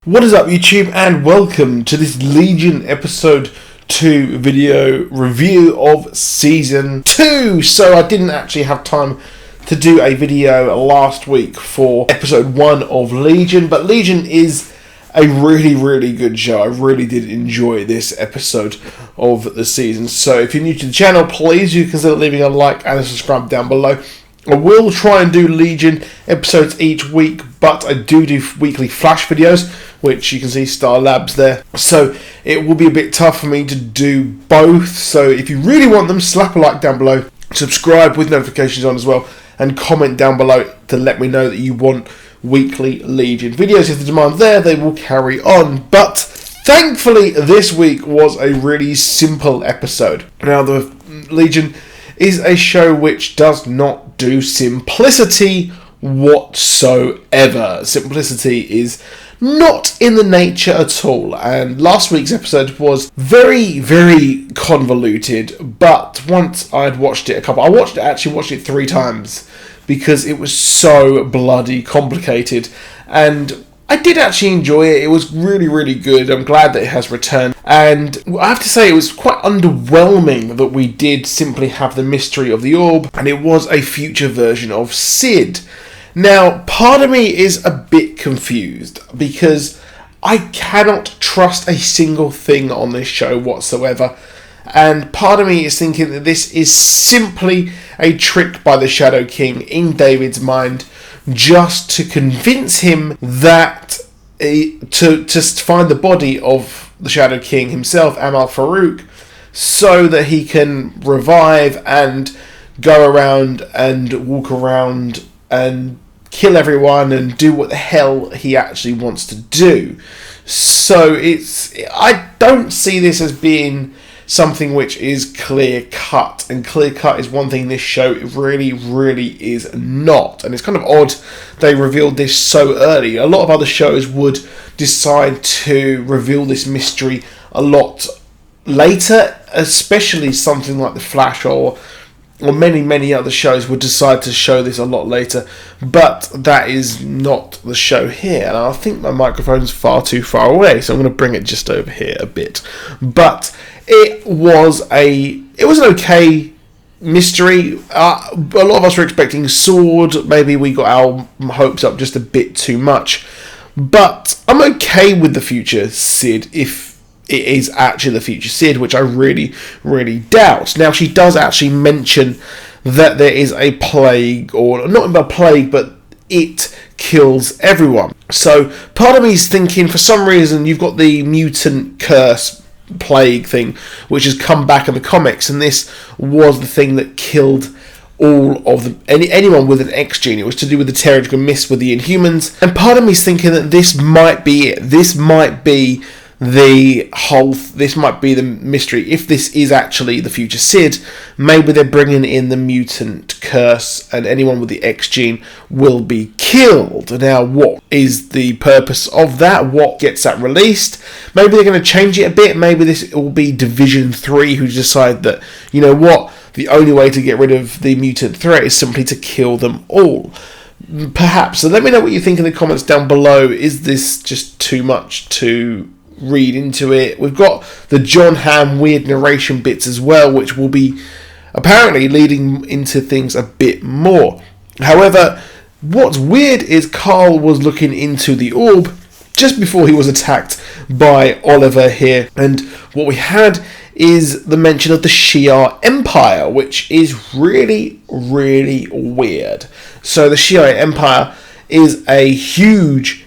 What is up, YouTube, and welcome to this Legion episode 2 video review of season 2. So I didn't actually have time to do a video last week for episode 1 of Legion, but Legion is a really good show. I really did enjoy this episode of the season. So if you're new to the channel, please do consider leaving a like and a subscribe down below. I will try and do Legion episodes each week, but I do weekly flash videos, which you can see Star Labs there. So it will be a bit tough for me to do both. So if you really want them, slap a like down below, subscribe with notifications on as well, and comment down below to let me know that you want weekly Legion videos. If the demand's there, they will carry on. But thankfully, this week was a really simple episode. Now, the Legion is a show which does not do simplicity whatsoever. Simplicity is not in the nature at all, and last week's episode was very convoluted, but once I'd watched it I actually watched it 3 times because it was so bloody complicated, and I did actually enjoy it. It was really good. I'm glad that it has returned. And I have to say, it was quite underwhelming that we did simply have the mystery of the orb, and it was a future version of Sid. Now, part of me is a bit confused because I cannot trust a single thing on this show whatsoever. And part of me is thinking that this is simply a trick by the Shadow King in David's mind, just to convince him that to find the body of the Shadow King himself, Amal Farouk, so that he can revive and go around and walk around and kill everyone and do what the hell he actually wants to do. So I don't see this as being something which is clear cut, and clear cut is one thing this show really is not, and it's kind of odd they revealed this so early. A lot of other shows would decide to reveal this mystery a lot later, especially something like The Flash or many other shows would decide to show this a lot later, but that is not the show here. And I think my microphone's far too far away, so I'm going to bring it just over here a bit. But it was an okay mystery. A lot of us were expecting Sword. Maybe we got our hopes up just a bit too much. But I'm okay with the future Sid if it is actually the future Sid, which I really doubt. Now, she does actually mention that there is a plague, or not a plague, but it kills everyone. So part of me is thinking, for some reason, you've got the mutant curse plague thing, which has come back in the comics, and this was the thing that killed all of anyone with an X gene. It was to do with the Terrigen Mist with the Inhumans, and part of me is thinking that this might be it. This might be the mystery. If this is actually the future Sid, maybe they're bringing in the mutant curse, and anyone with the X gene will be killed. Now, what is the purpose of that? What gets that released? Maybe they're going to change it a bit. Maybe this will be Division 3 who decide that, you know what, the only way to get rid of the mutant threat is simply to kill them all. Perhaps. So let me know what you think in the comments down below. Is this just too much to read into it? We've got the John Hamm weird narration bits as well, which will be apparently leading into things a bit more. However, what's weird is Carl was looking into the orb just before he was attacked by Oliver here, and what we had is the mention of the Shi'Ar Empire, which is really weird. So the Shi'Ar Empire is a huge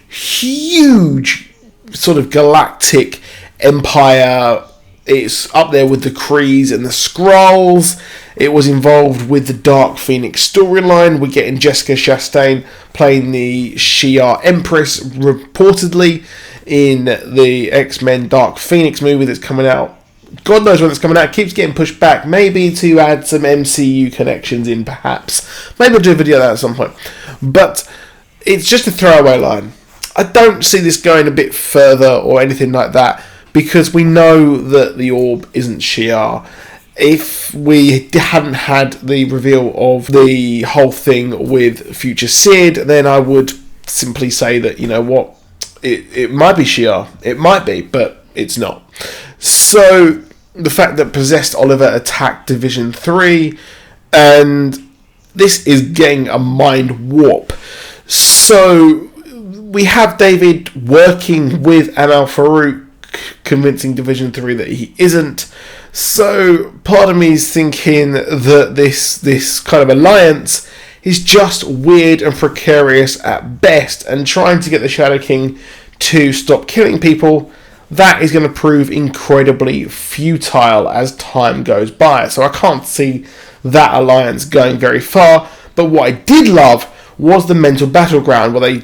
sort of galactic empire. It's up there with the Krees and the Skrulls. It was involved with the Dark Phoenix storyline. We're getting Jessica Chastain playing the Shi'Ar Empress, reportedly, in the X-Men Dark Phoenix movie that's coming out. God knows when it's coming out. It keeps getting pushed back. Maybe to add some MCU connections in, perhaps. Maybe I'll do a video of that at some point. But it's just a throwaway line. I don't see this going a bit further or anything like that, because we know that the orb isn't Shi'Ar. If we hadn't had the reveal of the whole thing with future Sid, then I would simply say that, you know what, it might be Shi'Ar. It might be, but it's not. So the fact that Possessed Oliver attacked Division 3, and this is getting a mind warp. So we have David working with Amal Farouk, convincing Division 3 that he isn't. So part of me is thinking that this kind of alliance is just weird and precarious at best, and trying to get the Shadow King to stop killing people, that is going to prove incredibly futile as time goes by. So I can't see that alliance going very far. But what I did love was the mental battleground, where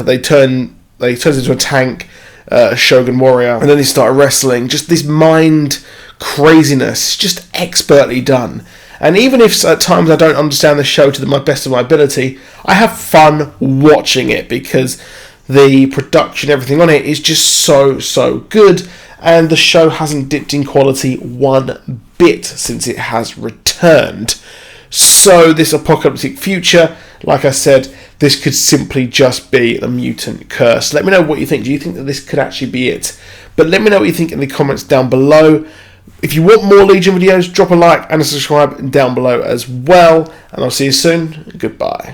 they turn into a tank, Shogun warrior, and then they start wrestling. Just this mind craziness, just expertly done. And even if at times I don't understand the show to the best of my ability, I have fun watching it, because the production, everything on it is just so good, and the show hasn't dipped in quality one bit since it has returned. So this apocalyptic future, like I said, this could simply just be the mutant curse. Let me know what you think. Do you think that this could actually be it? But let me know what you think in the comments down below. If you want more Legion videos, drop a like and a subscribe down below as well. And I'll see you soon. Goodbye.